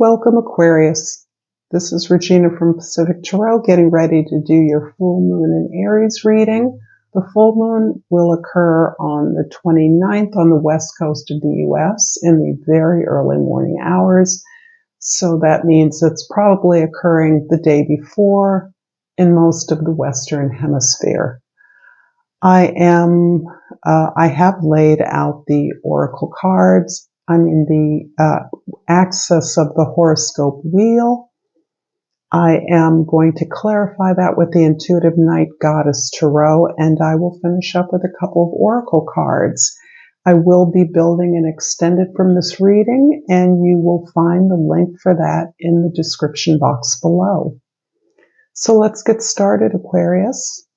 Welcome, Aquarius. This is Regina from Pacific Tarot, getting ready to do your full moon in Aries reading. The full moon will occur on the 29th on the west coast of the U.S. in the very early morning hours. So that means it's probably occurring the day before in most of the Western Hemisphere. I have laid out the oracle cards. I'm in the axis of the horoscope wheel. I am going to clarify that with the Intuitive Night Goddess Tarot, and I will finish up with a couple of oracle cards. I will be building an extended from this reading, and you will find the link for that in the description box below. So let's get started, Aquarius.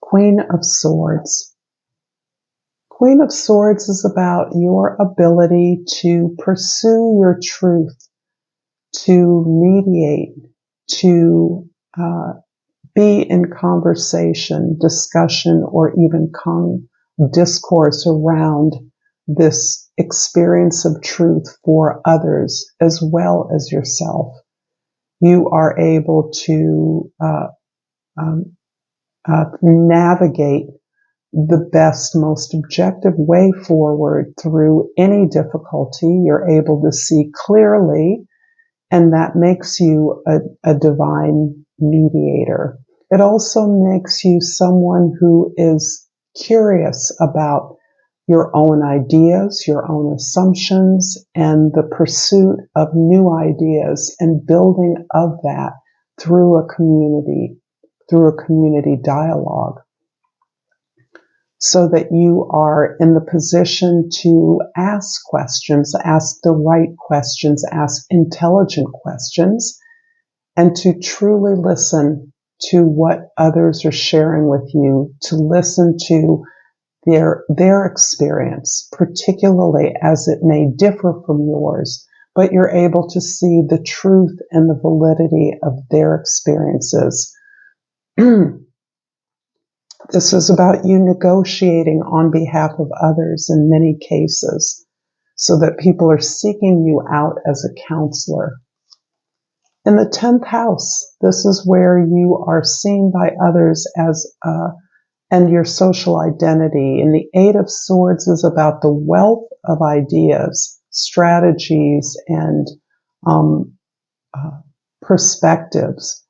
Queen of Swords. Queen of Swords is about your ability to pursue your truth, to mediate, to be in conversation, discussion, or even discourse around this experience of truth for others as well as yourself. You are able to navigate the best, most objective way forward through any difficulty. You're able to see clearly, and that makes you a divine mediator. It also makes you someone who is curious about your own ideas, your own assumptions, and the pursuit of new ideas and building of that through a community dialogue, so that you are in the position to ask questions, ask the right questions, ask intelligent questions, and to truly listen to what others are sharing with you, to listen to their experience, particularly as it may differ from yours, but you're able to see the truth and the validity of their experiences. This is about you negotiating on behalf of others in many cases, so that people are seeking you out as a counselor. In the 10th house, this is where you are seen by others as and your social identity. And the 8 of Swords is about the wealth of ideas, strategies, and perspectives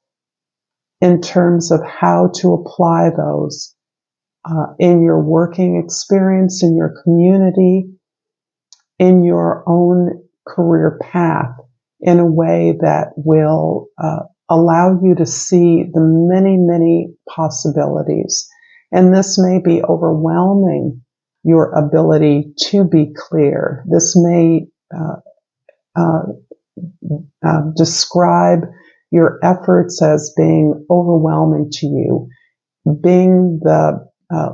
in terms of how to apply those in your working experience, in your community, in your own career path, in a way that will allow you to see the many, many possibilities. And this may be overwhelming your ability to be clear. This may describe your efforts as being overwhelming to you, being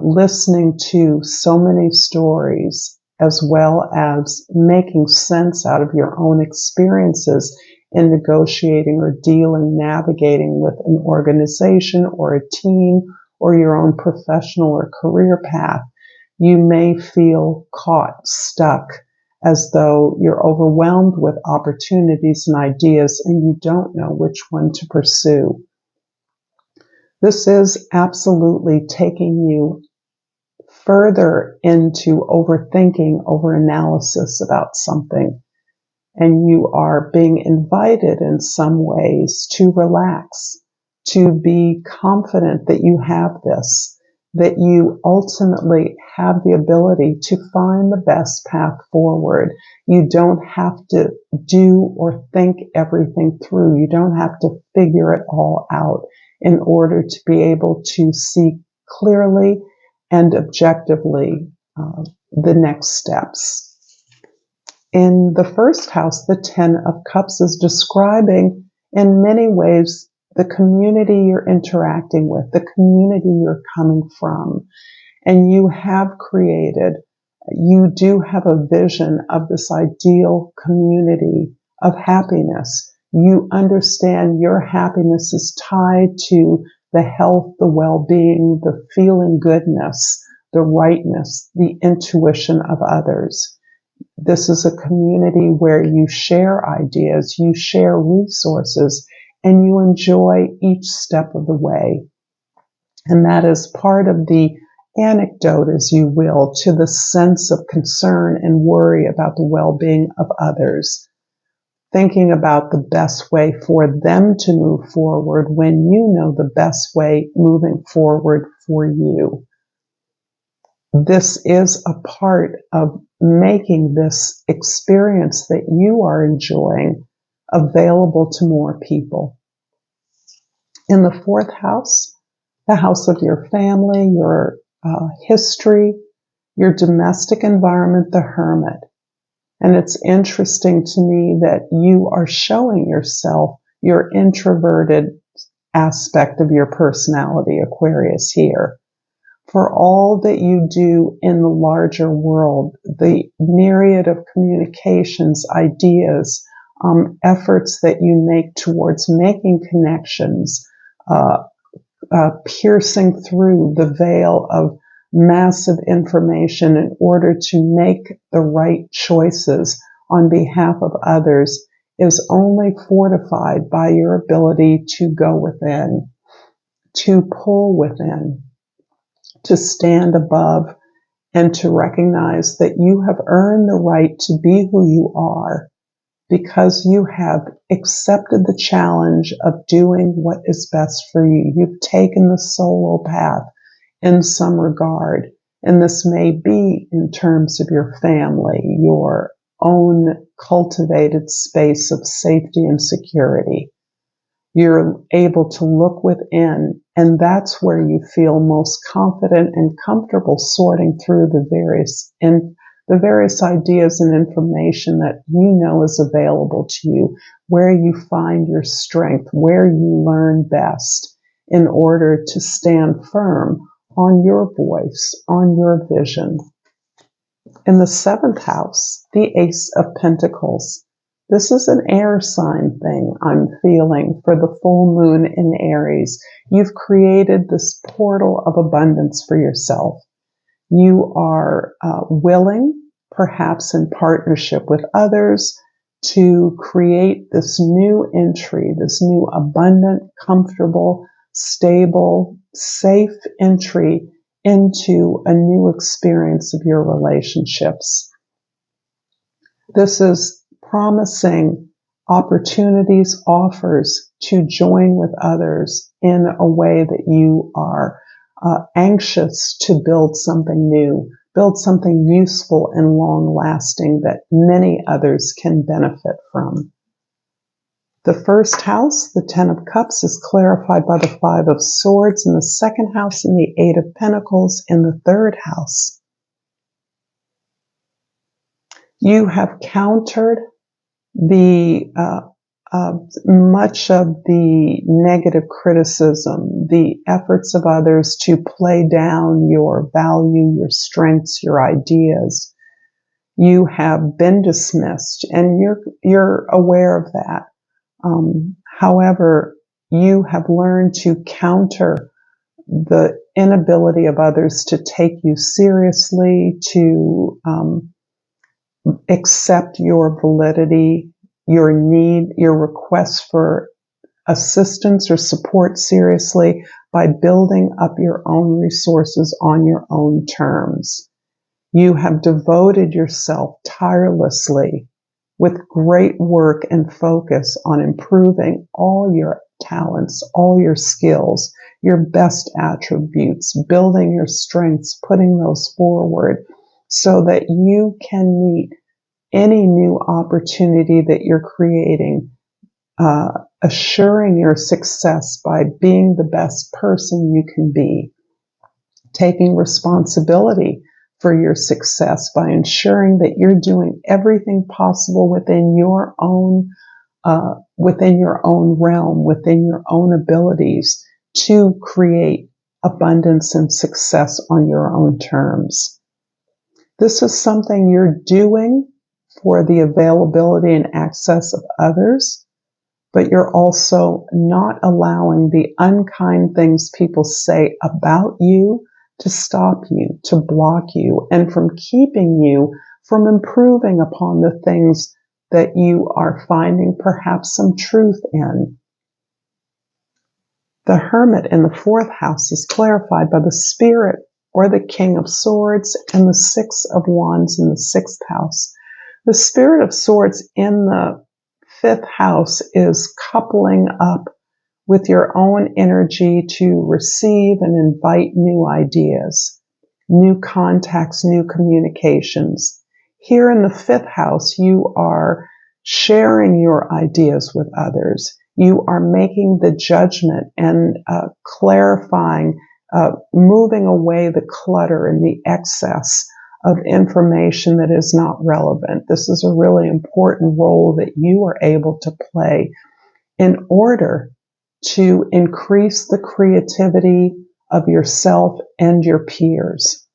listening to so many stories, as well as making sense out of your own experiences in negotiating or navigating with an organization or a team or your own professional or career path. You may feel caught, stuck, as though you're overwhelmed with opportunities and ideas and you don't know which one to pursue. This is absolutely taking you further into overthinking, overanalysis about something. And you are being invited in some ways to relax, to be confident that you have this, that you ultimately have the ability to find the best path forward. You don't have to do or think everything through. You don't have to figure it all out in order to be able to see clearly and objectively the next steps. In the first house, the 10 of Cups is describing in many ways the community you're interacting with, the community you're coming from. And you do have a vision of this ideal community of happiness. You understand your happiness is tied to the health, the well-being, the feeling goodness, the rightness, the intuition of others. This is a community where you share ideas, you share resources, and you enjoy each step of the way. And that is part of the anecdote, as you will, to the sense of concern and worry about the well-being of others. Thinking about the best way for them to move forward when you know the best way moving forward for you. This is a part of making this experience that you are enjoying available to more people. In the fourth house, the house of your family, your history, your domestic environment, the Hermit. And it's interesting to me that you are showing yourself your introverted aspect of your personality, Aquarius, here. For all that you do in the larger world, the myriad of communications, ideas, efforts that you make towards making connections, piercing through the veil of massive information in order to make the right choices on behalf of others is only fortified by your ability to go within, to pull within, to stand above, and to recognize that you have earned the right to be who you are because you have accepted the challenge of doing what is best for you. You've taken the solo path in some regard, and this may be in terms of your family, your own cultivated space of safety and security. You're able to look within, and that's where you feel most confident and comfortable sorting through the various ideas and information that you know is available to you, where you find your strength, where you learn best in order to stand firm on your voice, on your vision. In the seventh house, the Ace of Pentacles. This is an air sign thing I'm feeling for the full moon in Aries. You've created this portal of abundance for yourself. You are willing, perhaps in partnership with others, to create this new entry, this new abundant, comfortable, stable, safe entry into a new experience of your relationships. This is promising opportunities, offers to join with others in a way that you are anxious to build something new, build something useful and long-lasting that many others can benefit from. The first house, the Ten of Cups, is clarified by the Five of Swords in the second house and the Eight of Pentacles in the third house. You have countered the much of the negative criticism, the efforts of others to play down your value, your strengths, your ideas. You have been dismissed, and you're aware of that. However, you have learned to counter the inability of others to take you seriously, to accept your validity, your need, your request for assistance or support seriously by building up your own resources on your own terms. You have devoted yourself tirelessly with great work and focus on improving all your talents, all your skills, your best attributes, building your strengths, putting those forward so that you can meet any new opportunity that you're creating, assuring your success by being the best person you can be, taking responsibility for your success by ensuring that you're doing everything possible within your own realm, within your own abilities to create abundance and success on your own terms. This is something you're doing for the availability and access of others, but you're also not allowing the unkind things people say about you to stop you, to block you, and from keeping you from improving upon the things that you are finding perhaps some truth in. The Hermit in the 4th house is clarified by the Spirit or the King of Swords and the 6 of Wands in the 6th house. The Spirit of Swords in the 5th house is coupling up with your own energy to receive and invite new ideas, new contacts, new communications. Here in the 5th house, you are sharing your ideas with others. You are making the judgment and clarifying, moving away the clutter and the excess of information that is not relevant. This is a really important role that you are able to play in order to increase the creativity of yourself and your peers,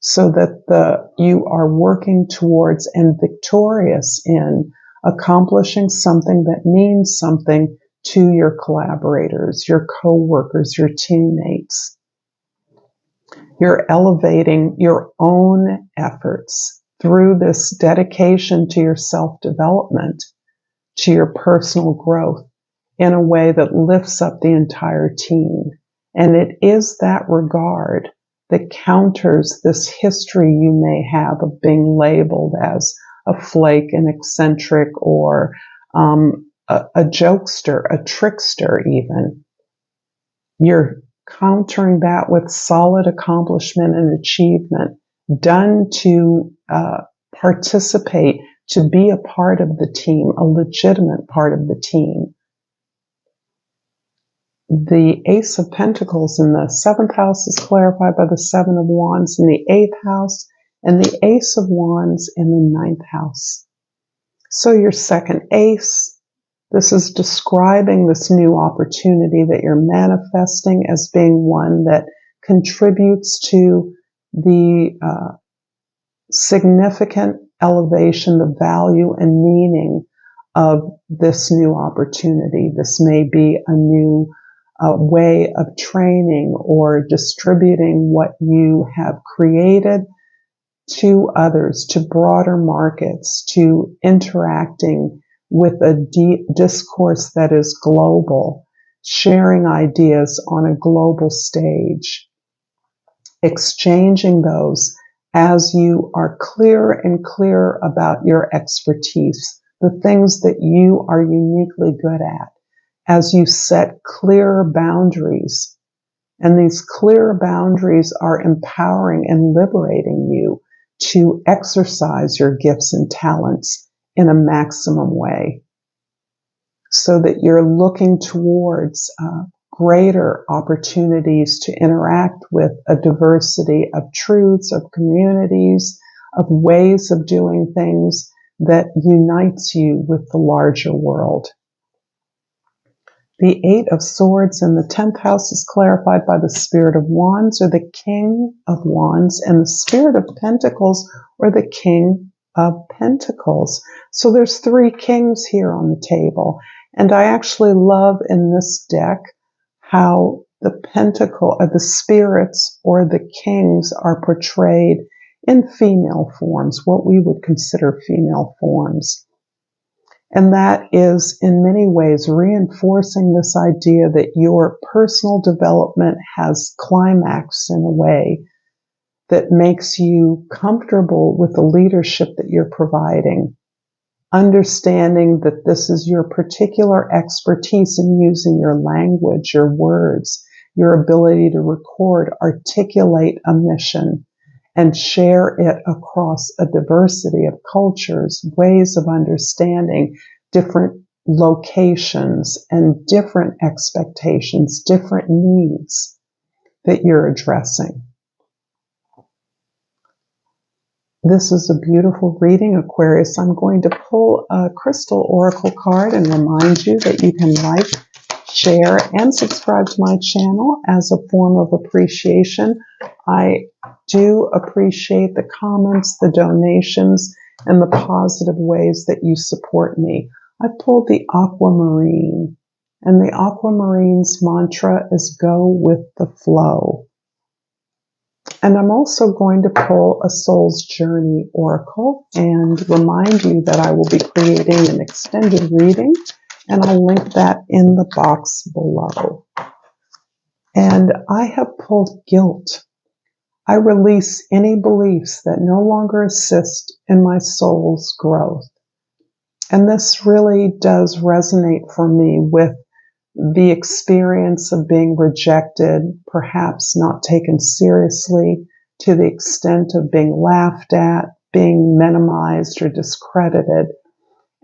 so that you are working towards and victorious in accomplishing something that means something to your collaborators, your co-workers, your teammates. You're elevating your own efforts through this dedication to your self-development, to your personal growth, in a way that lifts up the entire team. And it is that regard that counters this history you may have of being labeled as a flake, an eccentric, or a jokester, a trickster even. You're countering that with solid accomplishment and achievement done to participate, to be a part of the team, a legitimate part of the team. The Ace of Pentacles in the 7th house is clarified by the 7 of Wands in the 8th house and the Ace of Wands in the 9th house. So your second ace, this is describing this new opportunity that you're manifesting as being one that contributes to the significant elevation, the value and meaning of this new opportunity. This may be a new way of training or distributing what you have created to others, to broader markets, to interacting with a deep discourse that is global, sharing ideas on a global stage, exchanging those as you are clearer and clearer about your expertise, the things that you are uniquely good at, as you set clearer boundaries. And these clearer boundaries are empowering and liberating you to exercise your gifts and talents in a maximum way, so that you're looking towards greater opportunities to interact with a diversity of truths, of communities, of ways of doing things that unites you with the larger world. The 8 of Swords in the 10th house is clarified by the Spirit of Wands or the King of Wands and the Spirit of Pentacles or the King of Pentacles. So there's 3 kings here on the table. And I actually love in this deck how the the spirits or the kings are portrayed in female forms, what we would consider female forms. And that is in many ways reinforcing this idea that your personal development has climaxed in a way that makes you comfortable with the leadership that you're providing, understanding that this is your particular expertise in using your language, your words, your ability to record, articulate a mission, and share it across a diversity of cultures, ways of understanding, different locations, and different expectations, different needs that you're addressing. This is a beautiful reading, Aquarius. I'm going to pull a crystal oracle card and remind you that you can like, share, and subscribe to my channel as a form of appreciation. I do appreciate the comments, the donations, and the positive ways that you support me. I pulled the Aquamarine, and the Aquamarine's mantra is go with the flow. And I'm also going to pull a Soul's Journey Oracle and remind you that I will be creating an extended reading, and I'll link that in the box below. And I have pulled Guilt. I release any beliefs that no longer assist in my soul's growth. And this really does resonate for me with the experience of being rejected, perhaps not taken seriously, to the extent of being laughed at, being minimized or discredited.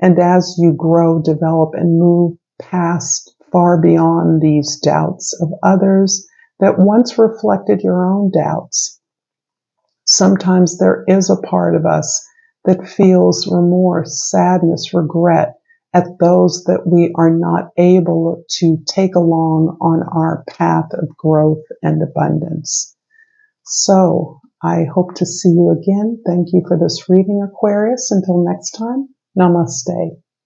And as you grow, develop, and move past far beyond these doubts of others that once reflected your own doubts, sometimes there is a part of us that feels remorse, sadness, regret at those that we are not able to take along on our path of growth and abundance. So I hope to see you again. Thank you for this reading, Aquarius. Until next time, namaste.